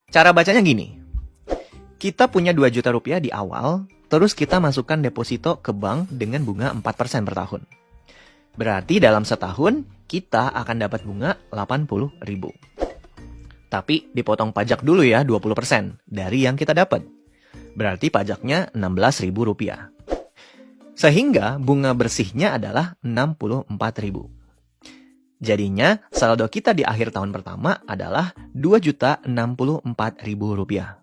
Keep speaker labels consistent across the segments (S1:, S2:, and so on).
S1: Cara bacanya gini. Kita punya 2 juta rupiah di awal, terus kita masukkan deposito ke bank dengan bunga 4% per tahun. Berarti dalam setahun, kita akan dapat bunga 80.000. Tapi dipotong pajak dulu ya 20% dari yang kita dapat. Berarti pajaknya 16.000 rupiah. Sehingga bunga bersihnya adalah 64.000. Jadinya saldo kita di akhir tahun pertama adalah 2.064.000 rupiah.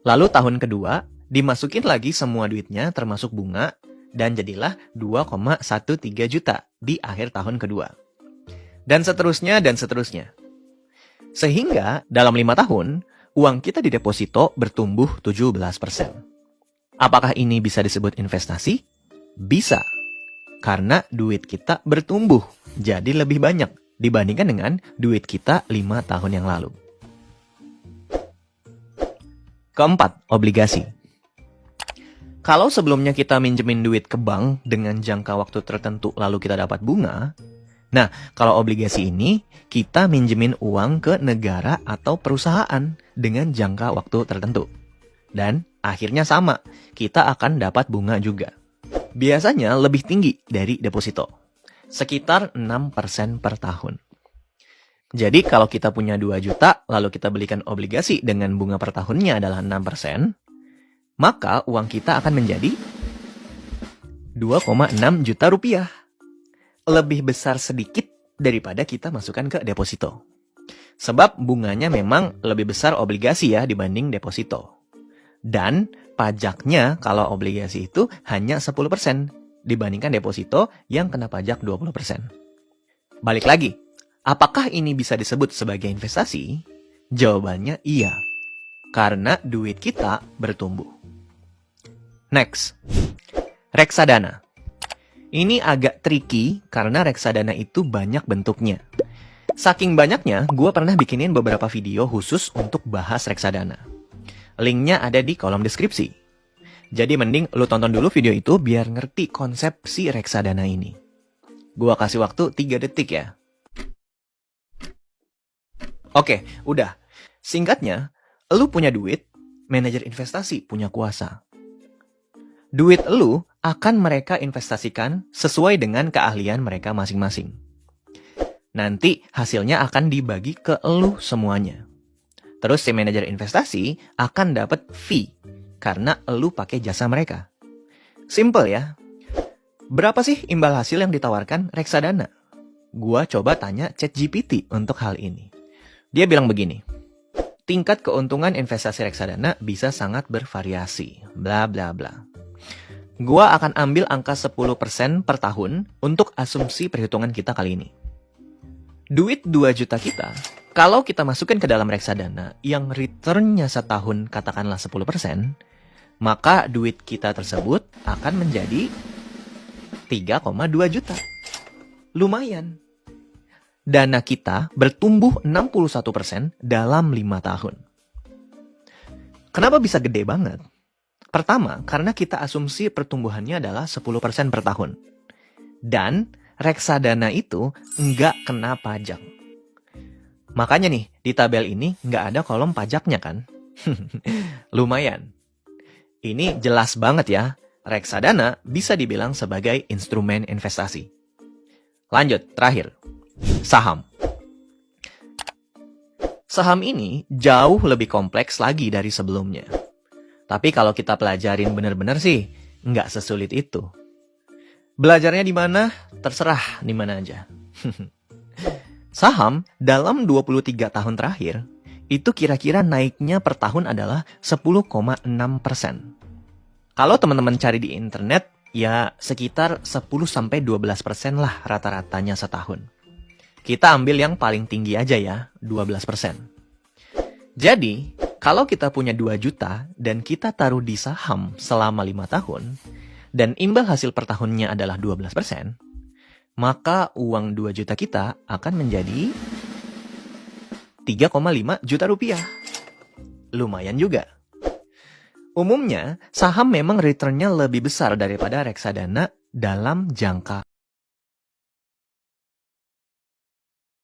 S1: Lalu tahun kedua, dimasukin lagi semua duitnya termasuk bunga, dan jadilah 2,13 juta di akhir tahun kedua. Dan seterusnya, dan seterusnya. Sehingga dalam 5 tahun, uang kita di deposito bertumbuh 17%. Apakah ini bisa disebut investasi? Bisa. Karena duit kita bertumbuh, jadi lebih banyak dibandingkan dengan duit kita 5 tahun yang lalu. Keempat, obligasi. Kalau sebelumnya kita minjemin duit ke bank dengan jangka waktu tertentu lalu kita dapat bunga, nah kalau obligasi ini kita minjemin uang ke negara atau perusahaan dengan jangka waktu tertentu. Dan akhirnya sama, kita akan dapat bunga juga. Biasanya lebih tinggi dari deposito, sekitar 6% per tahun. Jadi kalau kita punya 2 juta, lalu kita belikan obligasi dengan bunga per tahunnya adalah 6%, maka uang kita akan menjadi 2,6 juta rupiah. Lebih besar sedikit daripada kita masukkan ke deposito. Sebab bunganya memang lebih besar obligasi ya dibanding deposito. Dan pajaknya kalau obligasi itu hanya 10% dibandingkan deposito yang kena pajak 20%. Balik lagi. Apakah ini bisa disebut sebagai investasi? Jawabannya iya, karena duit kita bertumbuh. Next, reksadana. Ini agak tricky karena reksadana itu banyak bentuknya. Saking banyaknya, gue pernah bikinin beberapa video khusus untuk bahas reksadana. Linknya ada di kolom deskripsi. Jadi mending lu tonton dulu video itu biar ngerti konsep si reksadana ini. Gue kasih waktu 3 detik ya. Oke, udah. Singkatnya, lu punya duit, manajer investasi punya kuasa. Duit lu akan mereka investasikan sesuai dengan keahlian mereka masing-masing. Nanti hasilnya akan dibagi ke lu semuanya. Terus si manajer investasi akan dapat fee karena lu pakai jasa mereka. Simple ya. Berapa sih imbal hasil yang ditawarkan reksadana? Gua coba tanya ChatGPT untuk hal ini. Dia bilang begini, tingkat keuntungan investasi reksadana bisa sangat bervariasi, bla bla bla. Gua akan ambil angka 10% per tahun untuk asumsi perhitungan kita kali ini. Duit 2 juta kita, kalau kita masukkan ke dalam reksadana yang returnnya setahun katakanlah 10%, maka duit kita tersebut akan menjadi 3,2 juta. Lumayan. Dana kita bertumbuh 61% dalam 5 tahun. Kenapa bisa gede banget? Pertama, karena kita asumsi pertumbuhannya adalah 10% per tahun. Dan reksadana itu nggak kena pajak. Makanya nih, di tabel ini nggak ada kolom pajaknya kan? Lumayan. Ini jelas banget ya, reksadana bisa dibilang sebagai instrumen investasi. Lanjut, terakhir. Saham. Saham ini jauh lebih kompleks lagi dari sebelumnya. Tapi kalau kita pelajarin benar-benar sih, nggak sesulit itu. Belajarnya di mana? Terserah di mana aja. Saham dalam 23 tahun terakhir, itu kira-kira naiknya per tahun adalah 10,6%. Kalau teman-teman cari di internet, ya sekitar 10-12% lah rata-ratanya setahun. Kita ambil yang paling tinggi aja ya, 12%. Jadi, kalau kita punya 2 juta dan kita taruh di saham selama 5 tahun, dan imbal hasil per tahunnya adalah 12%, maka uang 2 juta kita akan menjadi 3,5 juta rupiah. Lumayan juga. Umumnya, saham memang returnnya lebih besar daripada reksadana dalam jangka